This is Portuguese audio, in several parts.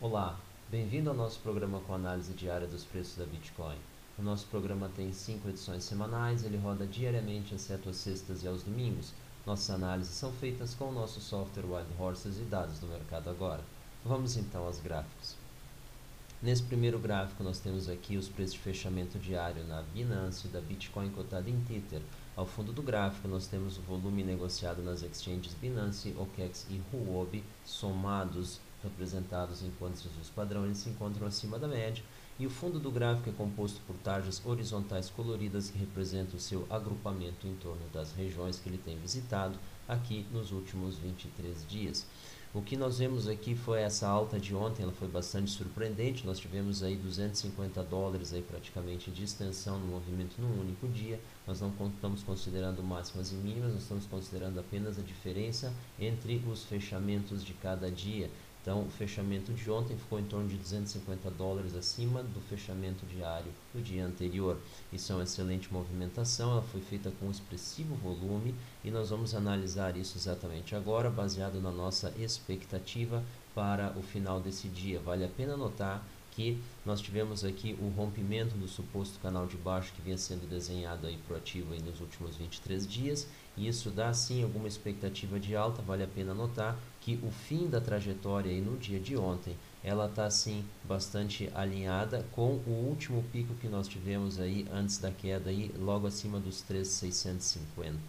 Olá, bem-vindo ao nosso programa com análise diária dos preços da Bitcoin. O nosso programa tem 5 edições semanais, ele roda diariamente, exceto às sextas e aos domingos. Nossas análises são feitas com o nosso software Wild Horses e dados do mercado agora. Vamos então aos gráficos. Nesse primeiro gráfico nós temos aqui os preços de fechamento diário na Binance da Bitcoin cotada em Tether. Ao fundo do gráfico nós temos o volume negociado nas exchanges Binance, OKEx e Huobi somados, representados em quantitativos padrão, eles se encontram acima da média. E o fundo do gráfico é composto por tarjas horizontais coloridas que representam o seu agrupamento em torno das regiões que ele tem visitado aqui nos últimos 23 dias. O que nós vemos aqui foi essa alta de ontem, ela foi bastante surpreendente. Nós tivemos aí 250 dólares aí praticamente de extensão no movimento num único dia. Nós não estamos considerando máximas e mínimas, nós estamos considerando apenas a diferença entre os fechamentos de cada dia. Então, o fechamento de ontem ficou em torno de 250 dólares acima do fechamento diário do dia anterior. Isso é uma excelente movimentação, ela foi feita com um expressivo volume e nós vamos analisar isso exatamente agora, baseado na nossa expectativa para o final desse dia. Vale a pena notar que nós tivemos aqui o rompimento do suposto canal de baixo que vinha sendo desenhado aí proativo aí nos últimos 23 dias, e isso dá sim alguma expectativa de alta. Vale a pena notar que o fim da trajetória aí no dia de ontem, ela está sim bastante alinhada com o último pico que nós tivemos aí antes da queda aí, logo acima dos 3.650.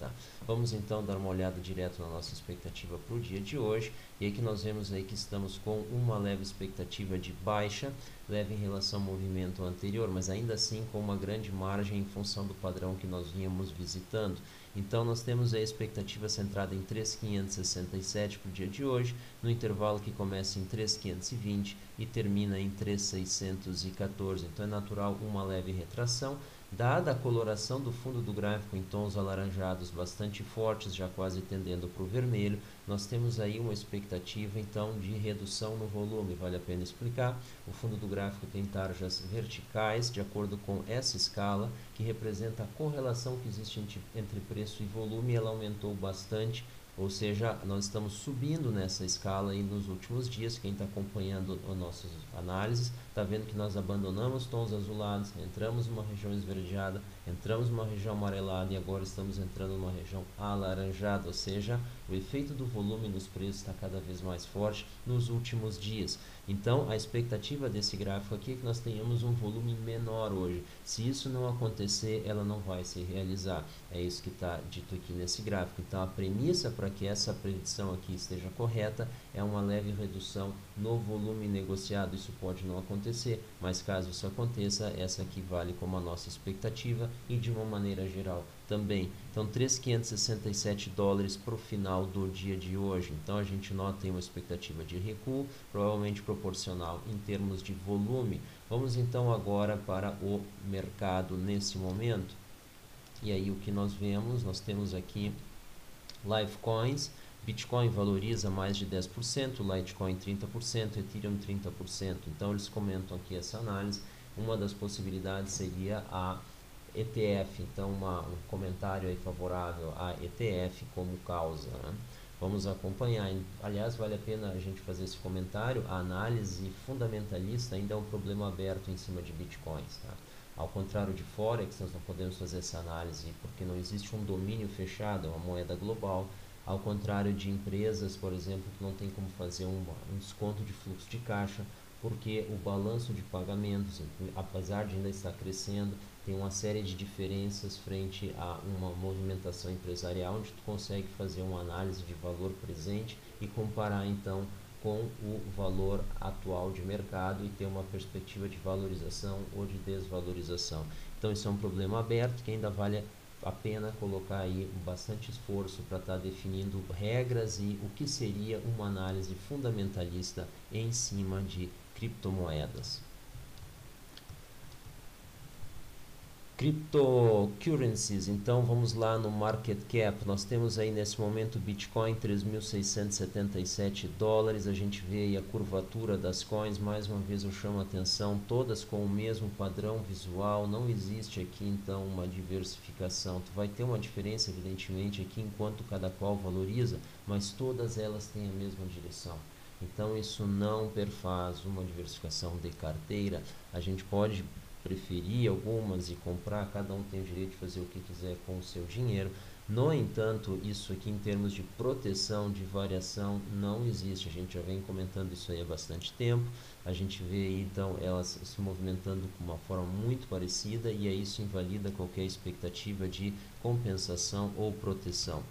Vamos então dar uma olhada direto na nossa expectativa para o dia de hoje, e aí que nós vemos aí que estamos com uma leve expectativa de baixa, leve em relação ao movimento anterior, mas ainda assim com uma grande margem em função do padrão que nós vínhamos visitando. Então nós temos a expectativa centrada em 3.567 para o dia de hoje, no intervalo que começa em 3.520 e termina em 3.614. Então é natural uma leve retração, dada a coloração do fundo do gráfico em tons alaranjados bastante fortes, já quase tendendo para o vermelho. Nós temos aí uma expectativa então de redução no volume. Vale a pena explicar. O fundo do gráfico tem tarjas verticais de acordo com essa escala, que representa a correlação que existe entre preço e volume. Ela aumentou bastante, ou seja, nós estamos subindo nessa escala aí nos últimos dias. Quem está acompanhando as nossas análises está vendo que nós abandonamos tons azulados, entramos numa região esverdeada, entramos numa região amarelada e agora estamos entrando numa região alaranjada, ou seja, o efeito do volume nos preços está cada vez mais forte nos últimos dias. Então a expectativa desse gráfico aqui é que nós tenhamos um volume menor hoje. Se isso não acontecer, ela não vai se realizar. É isso que está dito aqui nesse gráfico. Então a premissa para que essa predição aqui esteja correta é uma leve redução no volume negociado. Isso pode não acontecer, mas caso isso aconteça, essa aqui vale como a nossa expectativa e de uma maneira geral também. Então 3.567 dólares para o final do dia de hoje. Então a gente nota uma expectativa de recuo, provavelmente proporcional em termos de volume. Vamos então agora para o mercado nesse momento. E aí o que nós vemos, nós temos aqui Live Coins. Bitcoin valoriza mais de 10%, Litecoin 30%, Ethereum 30%. Então eles comentam aqui essa análise. Uma das possibilidades seria a ETF, então um comentário aí favorável a ETF como causa, né? Vamos acompanhar. Aliás, vale a pena a gente fazer esse comentário. A análise fundamentalista ainda é um problema aberto em cima de Bitcoins, tá? Ao contrário de Forex, nós não podemos fazer essa análise porque não existe um domínio fechado, é uma moeda global. Ao contrário de empresas, por exemplo, que não tem como fazer um desconto de fluxo de caixa, porque o balanço de pagamentos, apesar de ainda estar crescendo, tem uma série de diferenças frente a uma movimentação empresarial, onde tu consegue fazer uma análise de valor presente e comparar então com o valor atual de mercado e ter uma perspectiva de valorização ou de desvalorização. Então isso é um problema aberto que ainda vale a pena colocar aí bastante esforço para estar definindo regras e o que seria uma análise fundamentalista em cima de criptomoedas. Cryptocurrencies, então vamos lá no market cap. Nós temos aí nesse momento Bitcoin 3.677 dólares. A gente vê aí a curvatura das coins. Mais uma vez eu chamo a atenção, todas com o mesmo padrão visual. Não existe aqui então uma diversificação. Tu vai ter uma diferença evidentemente aqui enquanto cada qual valoriza, mas todas elas têm a mesma direção. Então isso não perfaz uma diversificação de carteira. A gente pode preferir algumas e comprar, cada um tem o direito de fazer o que quiser com o seu dinheiro. No entanto, isso aqui em termos de proteção de variação não existe. A gente já vem comentando isso aí há bastante tempo. A gente vê aí, então, elas se movimentando de uma forma muito parecida e aí isso invalida qualquer expectativa de compensação ou proteção.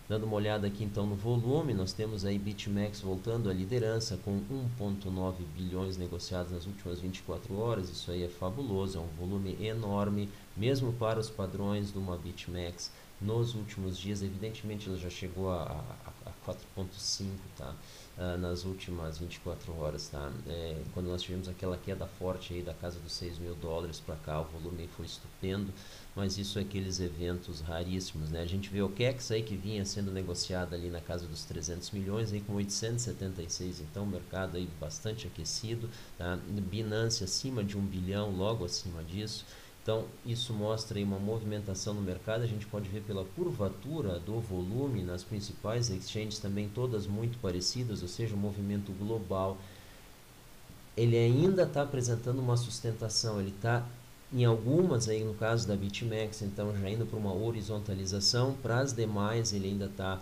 Dando uma olhada aqui então no volume, nós temos aí BitMEX voltando à liderança com 1,9 bilhões negociados nas últimas 24 horas. Isso aí é fabuloso, é um volume enorme, mesmo para os padrões de uma BitMEX nos últimos dias. Evidentemente ela já chegou a 4,5, tá? Nas últimas 24 horas, tá? Quando nós tivemos aquela queda forte aí da casa dos 6 mil dólares para cá, o volume foi estupendo, mas isso é aqueles eventos raríssimos, né? A gente vê o KEX aí que vinha sendo negociado ali na casa dos 300 milhões, aí com 876, então o mercado aí bastante aquecido, tá? Binance acima de 1 bilhão, logo acima disso. Então, isso mostra aí uma movimentação no mercado. A gente pode ver pela curvatura do volume nas principais exchanges também, todas muito parecidas, ou seja, o movimento global. Ele ainda está apresentando uma sustentação, ele está em algumas, aí no caso da BitMEX, então já indo para uma horizontalização. Para as demais, ele ainda está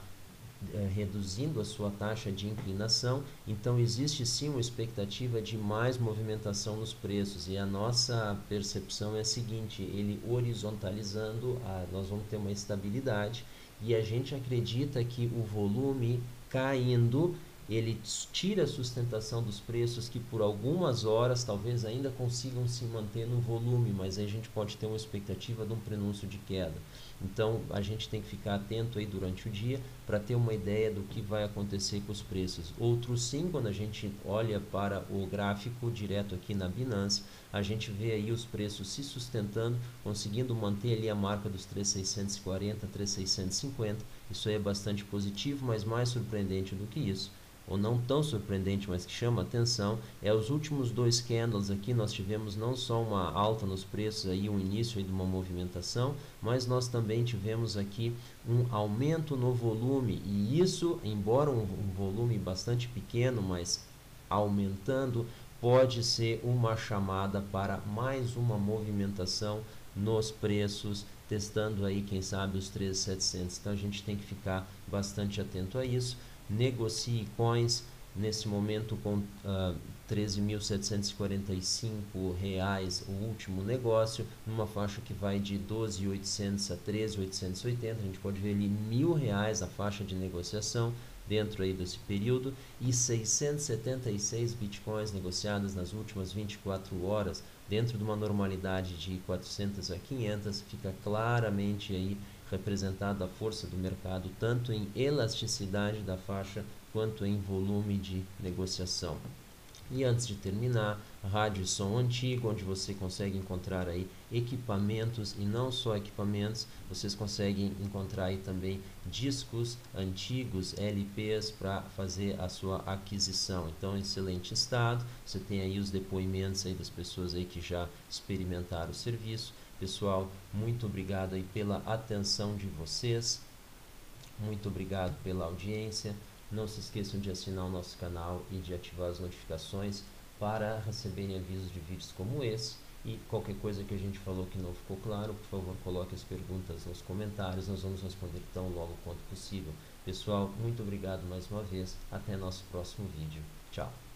reduzindo a sua taxa de inclinação, então existe sim uma expectativa de mais movimentação nos preços, e a nossa percepção é a seguinte: ele horizontalizando, nós vamos ter uma estabilidade, e a gente acredita que o volume caindo, ele tira a sustentação dos preços, que por algumas horas talvez ainda consigam se manter no volume, mas aí a gente pode ter uma expectativa de um prenúncio de queda. Então a gente tem que ficar atento aí durante o dia para ter uma ideia do que vai acontecer com os preços. Outro sim, quando a gente olha para o gráfico direto aqui na Binance, a gente vê aí os preços se sustentando, conseguindo manter ali a marca dos 3.640, 3.650. Isso aí é bastante positivo, mas mais surpreendente do que isso, ou não tão surpreendente, mas que chama atenção, é os últimos dois candles aqui. Nós tivemos não só uma alta nos preços, aí um início aí de uma movimentação, mas nós também tivemos aqui um aumento no volume, e isso, embora um volume bastante pequeno, mas aumentando, pode ser uma chamada para mais uma movimentação nos preços, testando aí, quem sabe, os 3.700. Então a gente tem que ficar bastante atento a isso. Negocie coins nesse momento com R$ 13.745 o último negócio, numa faixa que vai de 12.800 a 13.880. A gente pode ver ali R$ 1.000 a faixa de negociação dentro aí desse período, e 676 bitcoins negociadas nas últimas 24 horas, dentro de uma normalidade de 400 a 500. Fica claramente aí representada a força do mercado, tanto em elasticidade da faixa quanto em volume de negociação. E antes de terminar, rádio e som antigo, onde você consegue encontrar aí equipamentos, e não só equipamentos, vocês conseguem encontrar aí também discos antigos, LPs, para fazer a sua aquisição. Então, em excelente estado. Você tem aí os depoimentos aí das pessoas aí que já experimentaram o serviço. Pessoal, muito obrigado aí pela atenção de vocês, muito obrigado pela audiência. Não se esqueçam de assinar o nosso canal e de ativar as notificações para receberem avisos de vídeos como esse. E qualquer coisa que a gente falou que não ficou claro, por favor, coloque as perguntas nos comentários, nós vamos responder tão logo quanto possível. Pessoal, muito obrigado mais uma vez, até nosso próximo vídeo. Tchau!